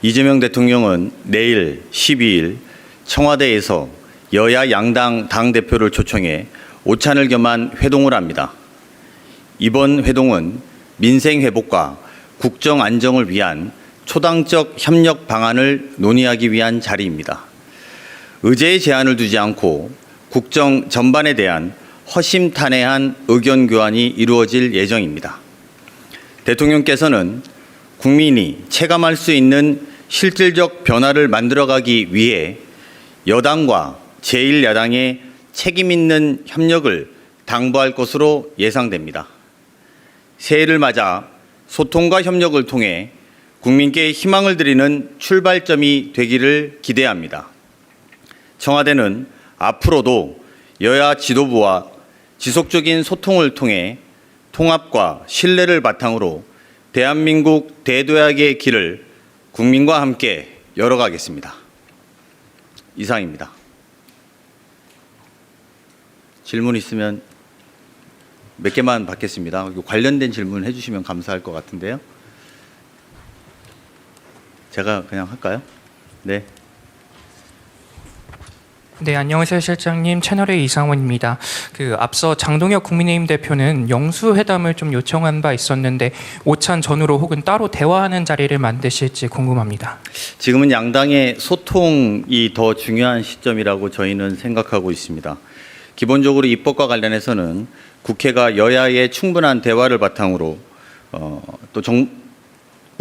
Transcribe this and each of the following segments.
이재명 대통령은 내일 12일 청와대에서 여야 양당 당대표를 초청해 오찬을 겸한 회동을 합니다. 이번 회동은 민생 회복과 국정 안정을 위한 초당적 협력 방안을 논의하기 위한 자리입니다. 의제에 제한을 두지 않고 국정 전반에 대한 허심탄회한 의견 교환이 이루어질 예정입니다. 대통령께서는 국민이 체감할 수 있는 실질적 변화를 만들어가기 위해 여당과 제1야당의 책임 있는 협력을 당부할 것으로 예상됩니다. 새해를 맞아 소통과 협력을 통해 국민께 희망을 드리는 출발점이 되기를 기대합니다. 청와대는 앞으로도 여야 지도부와 지속적인 소통을 통해 통합과 신뢰를 바탕으로 대한민국 대도약의 길을 국민과 함께 열어가겠습니다. 이상입니다. 질문 있으면 몇 개만 받겠습니다. 관련된 질문 해주시면 감사할 것 같은데요. 제가 그냥 할까요? 네. 네, 안녕하세요, 실장님. 채널의 이상원입니다. 앞서 장동혁 국민의힘 대표는 영수회담을 좀 요청한 바 있었는데 오찬 전후로 혹은 따로 대화하는 자리를 만드실지 궁금합니다. 지금은 양당의 소통이 더 중요한 시점이라고 저희는 생각하고 있습니다. 기본적으로 입법과 관련해서는 국회가 여야의 충분한 대화를 바탕으로 또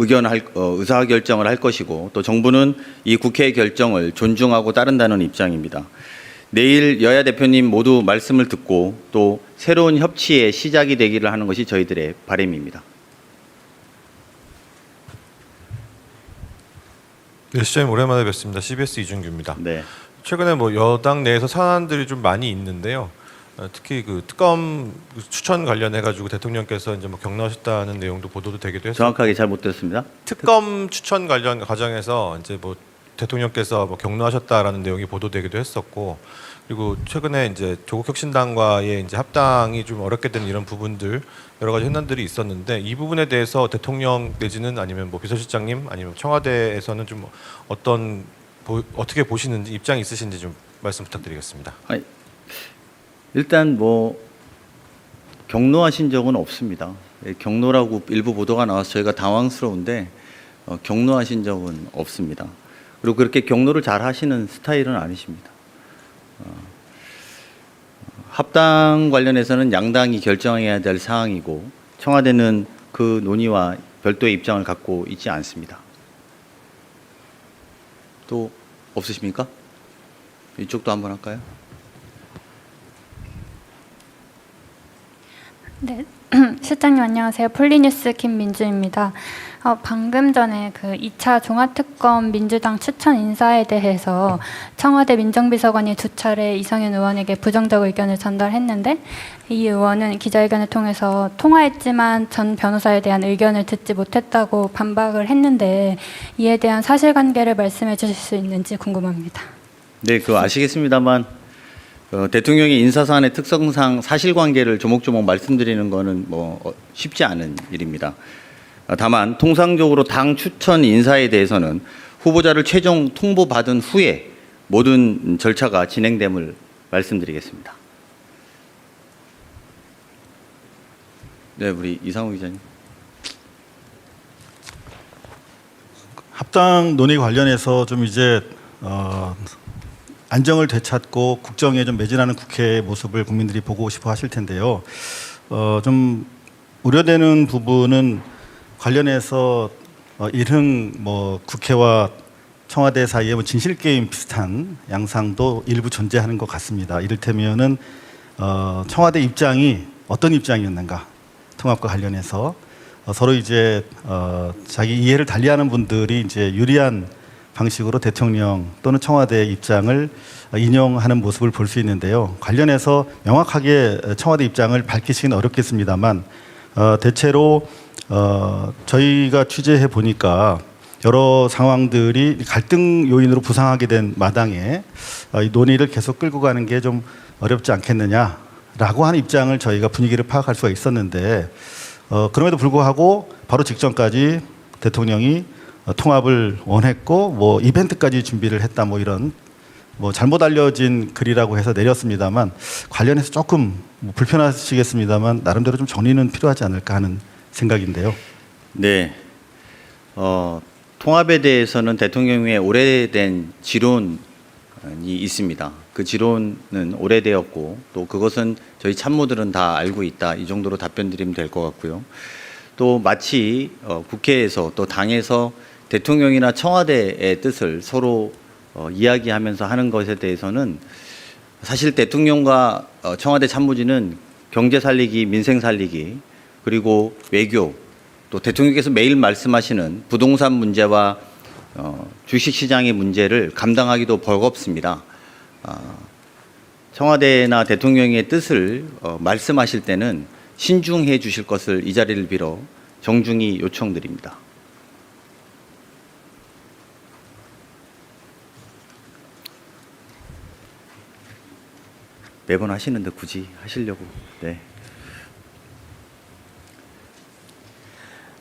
의사결정을 할 것이고 또 정부는 이 국회의 결정을 존중하고 따른다는 입장입니다. 내일 여야 대표님 모두 말씀을 듣고 또 새로운 협치의 시작이 되기를 하는 것이 저희들의 바람입니다. 네, 시장님 오랜만에 뵙습니다. CBS 이준규입니다. 네. 최근에 여당 내에서 사안들이 좀 많이 있는데요. 특히 특검 추천 관련해 가지고 대통령께서 이제 격려하셨다는 내용도 보도도 되기도 했어요. 정확하게 잘 못 들었습니다. 특검 추천 관련 과정에서 이제 대통령께서 격려하셨다라는 내용이 보도되기도 했었고, 그리고 최근에 이제 조국혁신당과의 이제 합당이 좀 어렵게 되는 이런 부분들 여러 가지 현안들이 있었는데 이 부분에 대해서 대통령 내지는 아니면 비서실장님 아니면 청와대에서는 좀 어떻게 보시는지 입장이 있으신지 좀 말씀 부탁드리겠습니다. 일단 격노하신 적은 없습니다. 격노라고 일부 보도가 나와서 저희가 당황스러운데 격노하신 적은 없습니다. 그리고 그렇게 격노를 잘 하시는 스타일은 아니십니다. 합당 관련해서는 양당이 결정해야 될 사항이고 청와대는 그 논의와 별도의 입장을 갖고 있지 않습니다. 또 없으십니까? 이쪽도 한번 할까요? 네, 실장님 안녕하세요. 폴리뉴스 김민주입니다. 방금 전에 2차 종합특검 민주당 추천 인사에 대해서 청와대 민정비서관이 2차례 이성윤 의원에게 부정적 의견을 전달했는데 이 의원은 기자회견을 통해서 통화했지만 전 변호사에 대한 의견을 듣지 못했다고 반박을 했는데 이에 대한 사실관계를 말씀해 주실 수 있는지 궁금합니다. 네, 아시겠습니다만 대통령이 인사사안의 특성상 사실관계를 조목조목 말씀드리는 것은 쉽지 않은 일입니다. 다만 통상적으로 당 추천 인사에 대해서는 후보자를 최종 통보받은 후에 모든 절차가 진행됨을 말씀드리겠습니다. 네, 우리 이상우 기자님. 합당 논의 관련해서 좀 이제 안정을 되찾고 국정에 좀 매진하는 국회의 모습을 국민들이 보고 싶어 하실 텐데요. 좀 우려되는 부분은 관련해서 일흥 국회와 청와대 사이에 진실 게임 비슷한 양상도 일부 존재하는 것 같습니다. 이를테면은 청와대 입장이 어떤 입장이었는가 통합과 관련해서 서로 이제 자기 이해를 달리하는 분들이 이제 유리한 방식으로 대통령 또는 청와대의 입장을 인용하는 모습을 볼 수 있는데요. 관련해서 명확하게 청와대 입장을 밝히시기는 어렵겠습니다만 대체로 저희가 취재해 보니까 여러 상황들이 갈등 요인으로 부상하게 된 마당에 이 논의를 계속 끌고 가는 게 좀 어렵지 않겠느냐라고 하는 입장을 저희가 분위기를 파악할 수가 있었는데 그럼에도 불구하고 바로 직전까지 대통령이 통합을 원했고 뭐 이벤트까지 준비를 했다 뭐 이런 뭐 잘못 알려진 글이라고 해서 내렸습니다만 관련해서 조금 뭐 불편하시겠습니다만 나름대로 좀 정리는 필요하지 않을까 하는 생각인데요. 네. 통합에 대해서는 대통령의 오래된 지론이 있습니다. 그 지론은 오래되었고 또 그것은 저희 참모들은 다 알고 있다. 이 정도로 답변드리면 될 것 같고요. 또 마치 국회에서 또 당에서 대통령이나 청와대의 뜻을 서로 이야기하면서 하는 것에 대해서는 사실 대통령과 청와대 참모진은 경제 살리기, 민생 살리기, 그리고 외교, 또 대통령께서 매일 말씀하시는 부동산 문제와 주식시장의 문제를 감당하기도 버겁습니다. 청와대나 대통령의 뜻을 말씀하실 때는 신중해 주실 것을 이 자리를 빌어 정중히 요청드립니다. 매번 하시는데 굳이 하시려고. 네.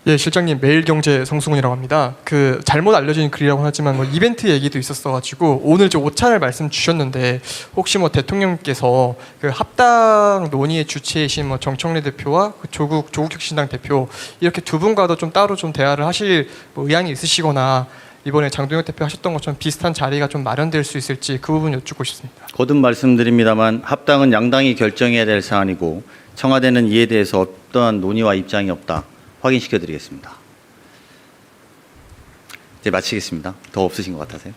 예, 실장님 매일경제 성승훈이라고 합니다. 그 잘못 알려진 글이라고 하지만 뭐 이벤트 얘기도 있었어가지고 오늘 저 오찬을 말씀 주셨는데 혹시 뭐 대통령께서 그 합당 논의의 주체이신 뭐 정청래 대표와 그 조국혁신당 대표 이렇게 두 분과도 좀 따로 좀 대화를 하실 뭐 의향이 있으시거나 이번에 장동혁 대표 하셨던 것처럼 비슷한 자리가 좀 마련될 수 있을지 그 부분 여쭙고 싶습니다. 거듭 말씀드립니다만 합당은 양당이 결정해야 될 사안이고 청와대는 이에 대해서 어떠한 논의와 입장이 없다. 확인시켜 드리겠습니다. 이제 마치겠습니다. 더 없으신 것 같아서요.